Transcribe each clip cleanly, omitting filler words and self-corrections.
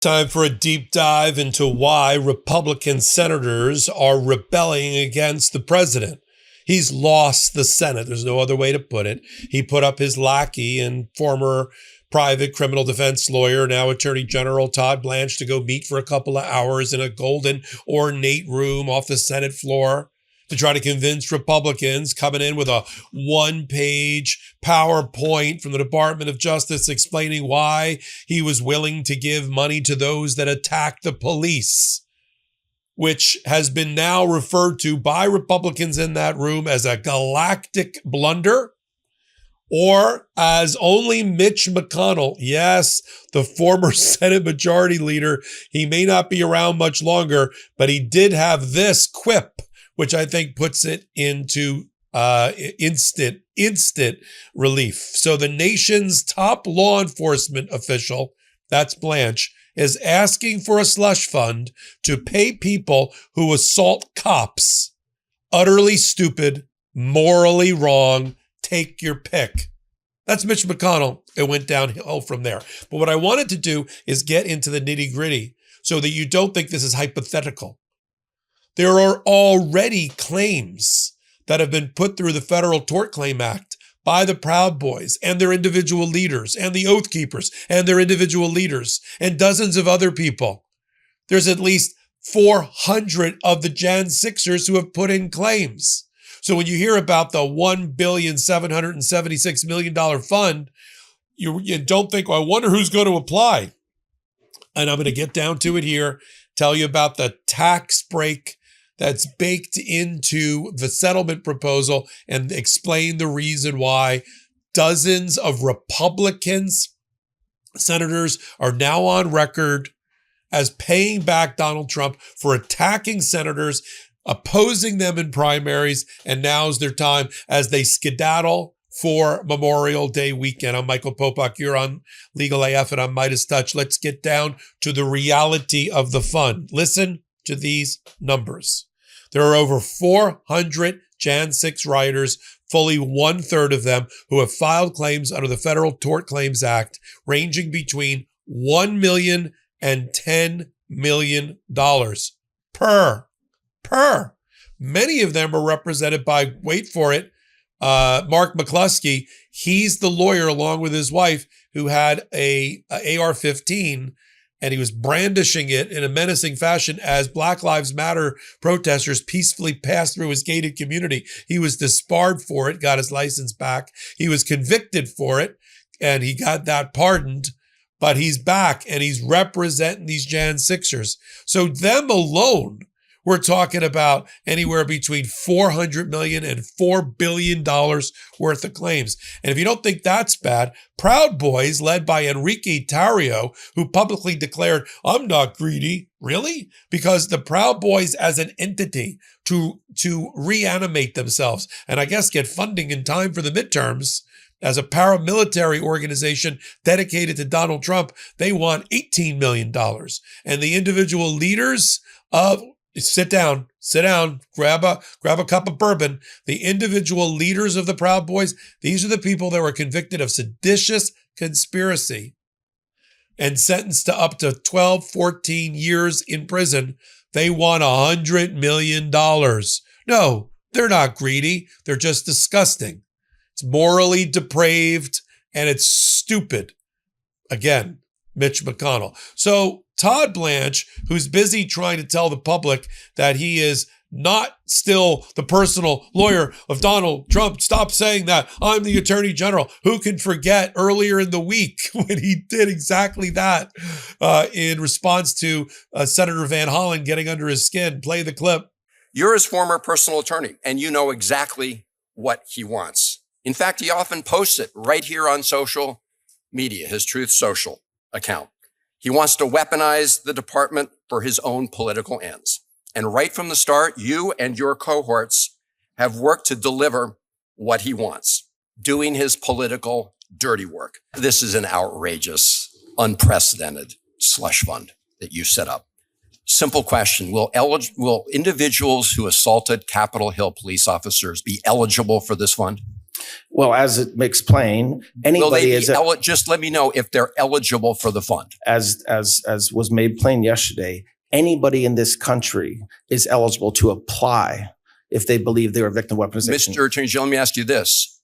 Time for a deep dive into why Republican senators are rebelling against the president. He's lost the Senate. There's no other way to put it. He put up his lackey and former private criminal defense lawyer, now Attorney General Todd Blanche, to go meet for a couple of hours in a golden, ornate room off the Senate floor to try to convince Republicans, coming in with a one-page PowerPoint from the Department of Justice explaining why he was willing to give money to those that attack the police, which has been now referred to by Republicans in that room as a galactic blunder, or as only Mitch McConnell, yes, the former Senate Majority Leader, he may not be around much longer, but he did have this quip, which I think puts it into instant relief. So the nation's top law enforcement official, that's Blanche, is asking for a slush fund to pay people who assault cops. Utterly stupid, morally wrong, take your pick. That's Mitch McConnell. It went downhill from there. But what I wanted to do is get into the nitty-gritty so that you don't think this is hypothetical. There are already claims that have been put through the Federal Tort Claim Act by the Proud Boys and their individual leaders and the Oath Keepers and their individual leaders and dozens of other people. There's at least 400 of the Jan 6ers who have put in claims. So when you hear about the $1,776 million fund, you don't think, well, I wonder who's going to apply. And I'm going to get down to it here, tell you about the tax break that's baked into the settlement proposal and explain the reason why dozens of Republicans, senators, are now on record as paying back Donald Trump for attacking senators, opposing them in primaries, and now's their time as they skedaddle for Memorial Day weekend. I'm Michael Popok. You're on Legal AF, and I'm MeidasTouch. Let's get down to the reality of the fund. Listen to these numbers. There are over 400 Jan 6 rioters, fully 1/3 of them who have filed claims under the Federal Tort Claims Act, ranging between $1 million and $10 million per. Many of them are represented by, wait for it, Mark McCluskey. He's the lawyer, along with his wife, who had a AR-15, and he was brandishing it in a menacing fashion as Black Lives Matter protesters peacefully passed through his gated community. He was disbarred for it, got his license back. He was convicted for it, and he got that pardoned. But he's back, and he's representing these Jan 6ers. So them alone, we're talking about anywhere between $400 million and $4 billion worth of claims. And if you don't think that's bad, Proud Boys, led by Enrique Tarrio, who publicly declared, I'm not greedy. Really? Because the Proud Boys as an entity to reanimate themselves and I guess get funding in time for the midterms, as a paramilitary organization dedicated to Donald Trump, they want $18 million. And the individual leaders of Sit down, grab a cup of bourbon. The individual leaders of the Proud Boys, these are the people that were convicted of seditious conspiracy and sentenced to up to 12, 14 years in prison. They want $100 million. No, they're not greedy. They're just disgusting. It's morally depraved and it's stupid. Again, Mitch McConnell. So Todd Blanche, who's busy trying to tell the public that he is not still the personal lawyer of Donald Trump. Stop saying that. I'm the Attorney General. Who can forget earlier in the week when he did exactly that in response to Senator Van Hollen getting under his skin? Play the clip. You're his former personal attorney, and you know exactly what he wants. In fact, he often posts it right here on social media, his Truth Social account. He wants to weaponize the department for his own political ends. And right from the start, you and your cohorts have worked to deliver what he wants, doing his political dirty work. This is an outrageous, unprecedented slush fund that you set up. Simple question. Will individuals who assaulted Capitol Hill police officers be eligible for this fund? Well, as it makes plain, anybody just let me know if they're eligible for the fund. As was made plain yesterday, anybody in this country is eligible to apply if they believe they're a victim of weaponization. Mr. Attorney General, let me ask you this.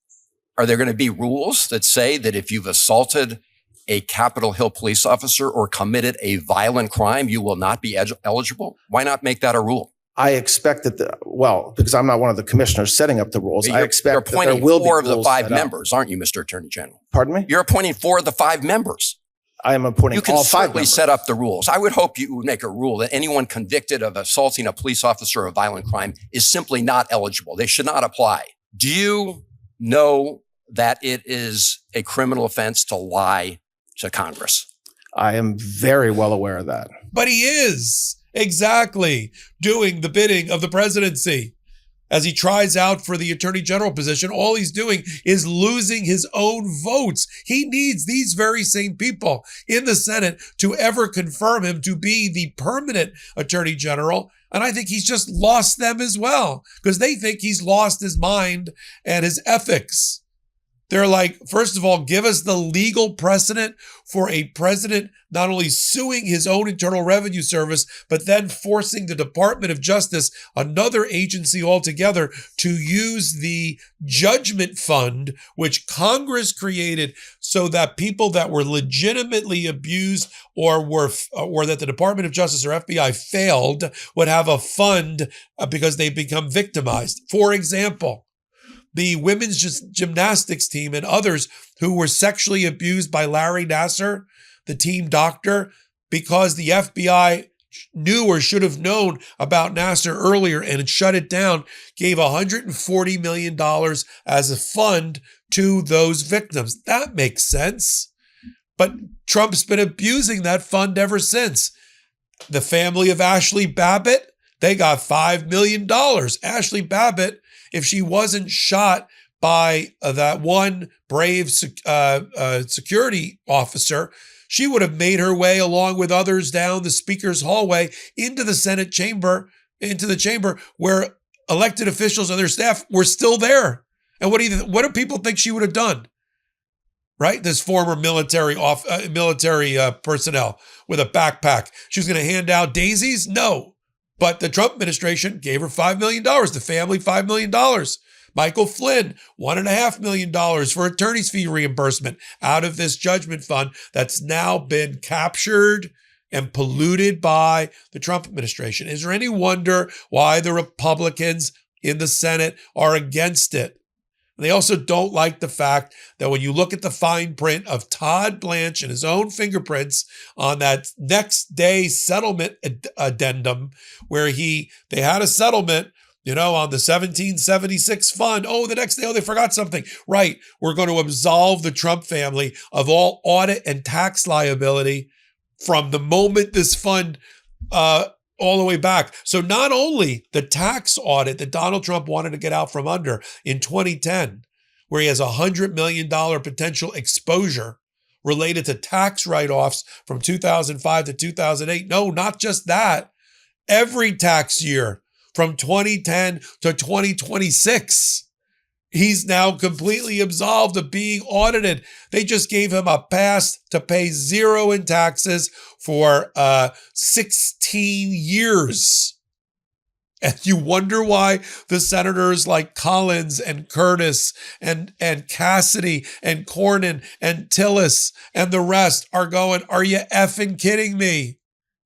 Are there going to be rules that say that if you've assaulted a Capitol Hill police officer or committed a violent crime, you will not be eligible? Why not make that a rule? I expect that because I'm not one of the commissioners setting up the rules. I expect that there will be rules. You're appointing 4 of the 5 members, aren't you, Mr. Attorney General? Pardon me? You're appointing 4 of the 5 members. I am appointing all 5 members. You can certainly set up the rules. I would hope you would make a rule that anyone convicted of assaulting a police officer or a violent crime is simply not eligible. They should not apply. Do you know that it is a criminal offense to lie to Congress? I am very well aware of that. But he is exactly doing the bidding of the presidency. As he tries out for the attorney general position, all he's doing is losing his own votes. He needs these very same people in the Senate to ever confirm him to be the permanent attorney general. And I think he's just lost them as well because they think he's lost his mind and his ethics. They're like, first of all, give us the legal precedent for a president not only suing his own Internal Revenue Service, but then forcing the Department of Justice, another agency altogether, to use the Judgement Fund, which Congress created so that people that were legitimately abused or that the Department of Justice or FBI failed would have a fund because they become victimized. For example, the women's gymnastics team and others who were sexually abused by Larry Nassar, the team doctor, because the FBI knew or should have known about Nassar earlier and had shut it down, gave $140 million as a fund to those victims. That makes sense. But Trump's been abusing that fund ever since. The family of Ashley Babbitt, they got $5 million. Ashley Babbitt, if she wasn't shot by that one brave security officer, she would have made her way along with others down the speaker's hallway into the Senate chamber, into the chamber where elected officials and their staff were still there. And what do people think she would have done? Right? This former military personnel with a backpack. She was going to hand out daisies? No. But the Trump administration gave her $5 million, the family $5 million. Michael Flynn, $1.5 million for attorney's fee reimbursement out of this Judgement Fund that's now been captured and polluted by the Trump administration. Is there any wonder why the Republicans in the Senate are against it? They also don't like the fact that when you look at the fine print of Todd Blanche and his own fingerprints on that next day settlement addendum, where they had a settlement, on the 1776 fund. Oh, the next day, they forgot something. Right. We're going to absolve the Trump family of all audit and tax liability from the moment this fund all the way back. So not only the tax audit that Donald Trump wanted to get out from under in 2010, where he has $100 million potential exposure related to tax write-offs from 2005 to 2008. No, not just that. Every tax year from 2010 to 2026, he's now completely absolved of being audited. They just gave him a pass to pay zero in taxes for 16 years. And you wonder why the senators like Collins and Curtis and Cassidy and Cornyn and Tillis and the rest are going, are you effing kidding me?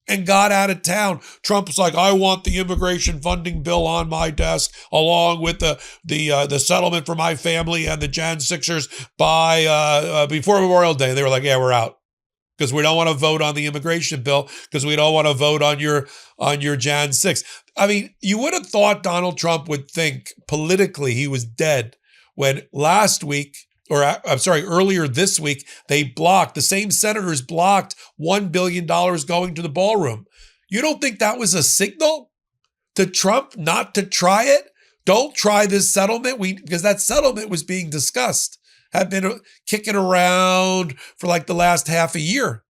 And got out of town. Trump's like, I want the immigration funding bill on my desk, along with the settlement for my family and the Jan 6ers by before Memorial Day. They were like, yeah, we're out because we don't want to vote on the immigration bill because we don't want to vote on your Jan 6. I mean, you would have thought Donald Trump would think politically he was dead when earlier this week, the same senators blocked $1 billion going to the ballroom. You don't think that was a signal to Trump not to try it? Don't try this settlement because that settlement was being discussed, had been kicking around for like the last half a year.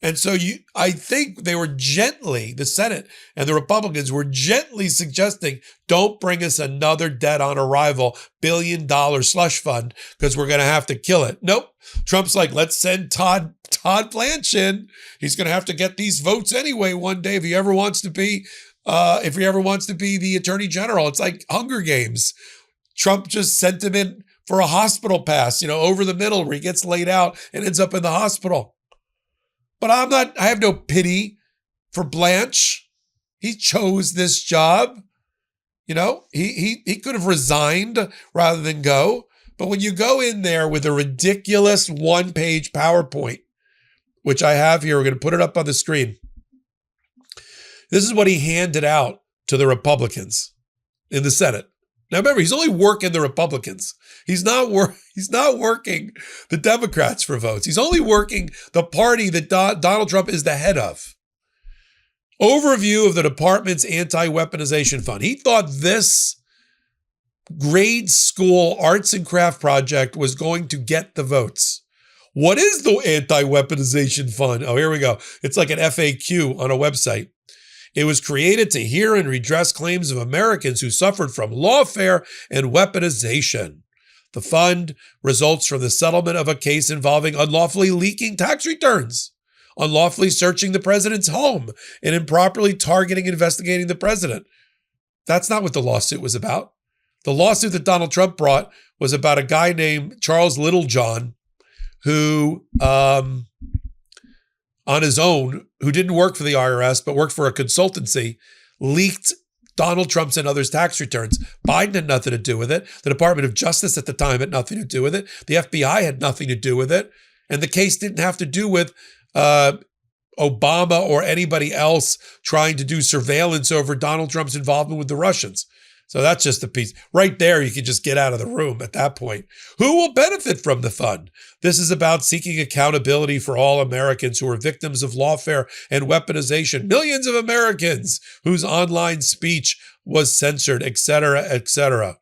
And so I think they were gently, the Senate and the Republicans were gently suggesting, don't bring us another dead on arrival $1 billion slush fund because we're going to have to kill it. Nope. Trump's like, let's send Todd Blanche in. He's going to have to get these votes anyway one day if he ever wants to be the attorney general. It's like Hunger Games. Trump just sent him in for a hospital pass, over the middle where he gets laid out and ends up in the hospital. But I have no pity for Blanche. He chose this job. He could have resigned rather than go. But when you go in there with a ridiculous one-page PowerPoint, which I have here, we're going to put it up on the screen. This is what he handed out to the Republicans in the Senate. Now remember, he's only working the Republicans. He's not working the Democrats for votes. He's only working the party that Donald Trump is the head of. Overview of the department's anti-weaponization fund. He thought this grade school arts and craft project was going to get the votes. What is the anti-weaponization fund? Oh, here we go. It's like an FAQ on a website. It was created to hear and redress claims of Americans who suffered from lawfare and weaponization. The fund results from the settlement of a case involving unlawfully leaking tax returns, unlawfully searching the president's home, and improperly targeting and investigating the president. That's not what the lawsuit was about. The lawsuit that Donald Trump brought was about a guy named Charles Littlejohn who, on his own, who didn't work for the IRS, but worked for a consultancy, leaked Donald Trump's and others' tax returns. Biden had nothing to do with it. The Department of Justice at the time had nothing to do with it. The FBI had nothing to do with it. And the case didn't have to do with Obama or anybody else trying to do surveillance over Donald Trump's involvement with the Russians. So that's just a piece. Right there, you can just get out of the room at that point. Who will benefit from the fund? This is about seeking accountability for all Americans who are victims of lawfare and weaponization. Millions of Americans whose online speech was censored, et cetera, et cetera.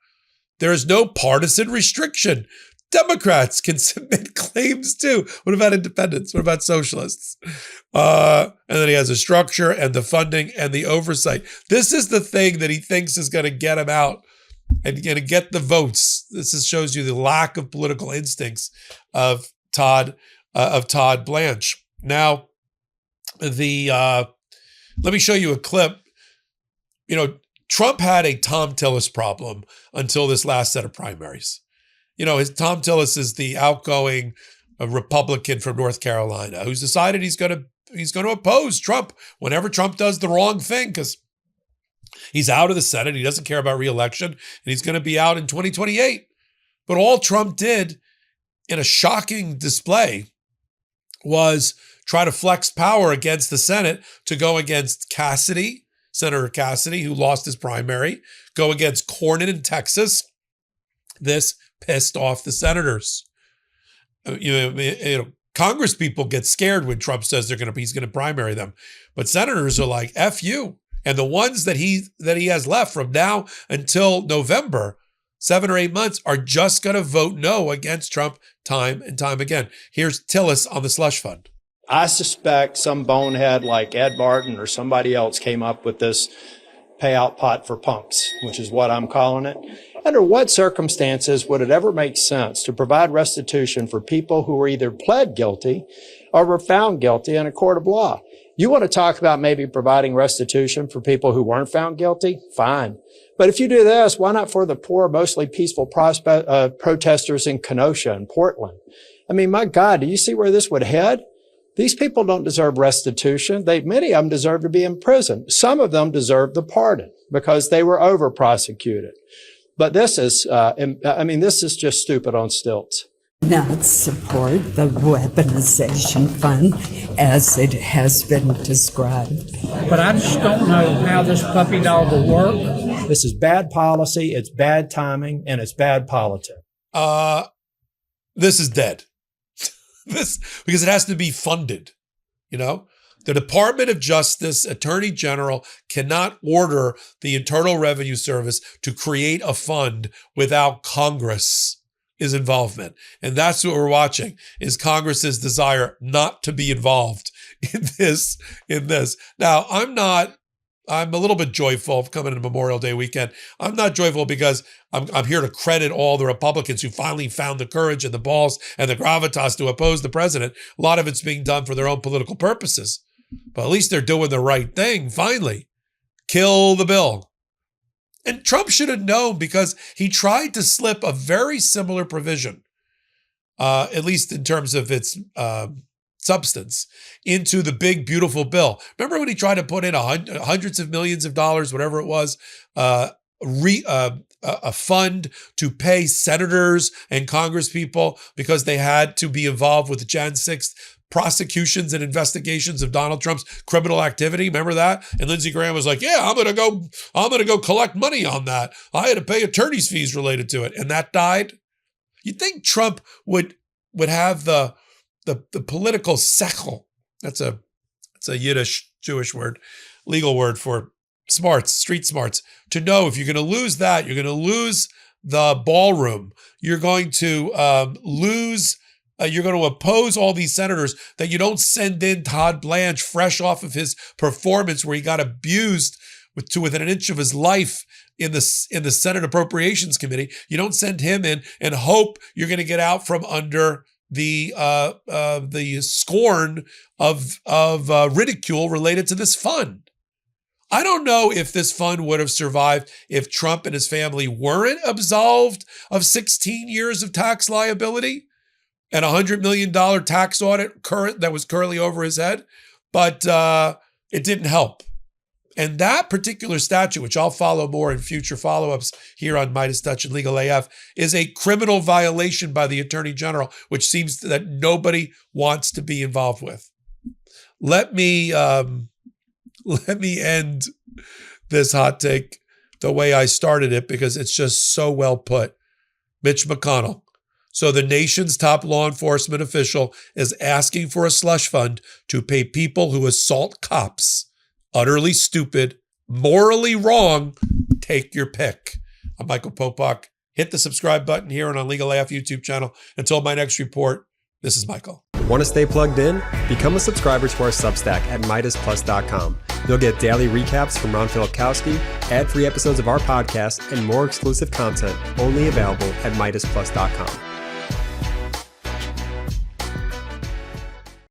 There is no partisan restriction. Democrats can submit claims too. What about independents? What about socialists? And then he has a structure and the funding and the oversight. This is the thing that he thinks is going to get him out and going to get the votes. This shows you the lack of political instincts of Todd Blanche. Now, let me show you a clip. Trump had a Tom Tillis problem until this last set of primaries. Tom Tillis is the outgoing Republican from North Carolina who's decided he's going to oppose Trump whenever Trump does the wrong thing because he's out of the Senate. He doesn't care about re-election, and he's going to be out in 2028. But all Trump did in a shocking display was try to flex power against the Senate to go against Cassidy, Senator Cassidy, who lost his primary, go against Cornyn in Texas. This pissed off the senators. Congress people get scared when Trump says he's going to primary them, but senators are like, F you. And the ones that he has left from now until November, 7 or 8 months, are just going to vote no against Trump time and time again. Here's Tillis on the slush fund. I suspect some bonehead like Ed Martin or somebody else came up with this payout pot for punks, which is what I'm calling it. Under what circumstances would it ever make sense to provide restitution for people who were either pled guilty or were found guilty in a court of law? You want to talk about maybe providing restitution for people who weren't found guilty? Fine. But if you do this, why not for the poor, mostly peaceful protesters in Kenosha and Portland? I mean, my God, do you see where this would head? These people don't deserve restitution. Many of them deserve to be in prison. Some of them deserve the pardon because they were over-prosecuted. But this is just stupid on stilts. Not support the weaponization fund as it has been described. But I just don't know how this puppy dog will work. This is bad policy, it's bad timing, and it's bad politics. This is dead. Because it has to be funded, The Department of Justice, Attorney General cannot order the Internal Revenue Service to create a fund without Congress's involvement. And that's what we're watching, is Congress's desire not to be involved in this. Now, I'm a little bit joyful coming into Memorial Day weekend. I'm not joyful because I'm here to credit all the Republicans who finally found the courage and the balls and the gravitas to oppose the president. A lot of it's being done for their own political purposes, but at least they're doing the right thing. Finally, kill the bill. And Trump should have known, because he tried to slip a very similar provision, at least in terms of its substance, into the big, beautiful bill. Remember when he tried to put in hundreds of millions of dollars, whatever it was, a fund to pay senators and congresspeople because they had to be involved with the Jan 6th prosecutions and investigations of Donald Trump's criminal activity. Remember that? And Lindsey Graham was like, yeah, I'm going to go collect money on that. I had to pay attorney's fees related to it. And that died. You'd think Trump would have the political sechel. That's a Yiddish Jewish word, legal word for smarts, street smarts, to know if you're going to lose that, you're going to lose the ballroom. You're going to you're going to oppose all these senators, that you don't send in Todd Blanche fresh off of his performance where he got abused within an inch of his life in the Senate Appropriations Committee. You don't send him in and hope you're going to get out from under the scorn of ridicule related to this fund. I don't know if this fund would have survived if Trump and his family weren't absolved of 16 years of tax liability and $100 million tax audit that was currently over his head, but it didn't help. And that particular statute, which I'll follow more in future follow-ups here on MeidasTouch and Legal AF, is a criminal violation by the Attorney General, which seems that nobody wants to be involved with. Let me end this hot take the way I started it, because it's just so well put. Mitch McConnell. So the nation's top law enforcement official is asking for a slush fund to pay people who assault cops. Utterly stupid, morally wrong. Take your pick. I'm Michael Popok. Hit the subscribe button here and on Legal AF YouTube channel. Until my next report, this is Michael. Want to stay plugged in? Become a subscriber to our Substack at MeidasPlus.com. You'll get daily recaps from Ron Filipkowski, ad-free episodes of our podcast, and more exclusive content only available at MeidasPlus.com.